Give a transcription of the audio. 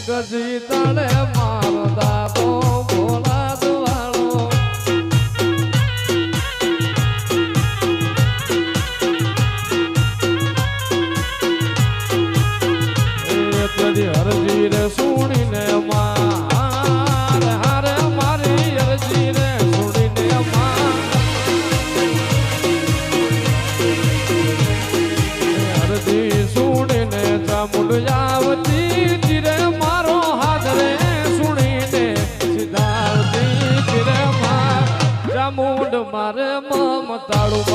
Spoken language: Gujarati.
ગજી તળે મારો દાદો ભોલા દવાળો તરી હરજી રે સુણીને માર હારે મારી હરજી રે સુણીને માર હરજી સુણીને ચામુંડયાવતી જીરે મારો હાથ રે સુણીને સિદ્ધાર્થી જીરે માર ચામુંડ મારે મમતાળું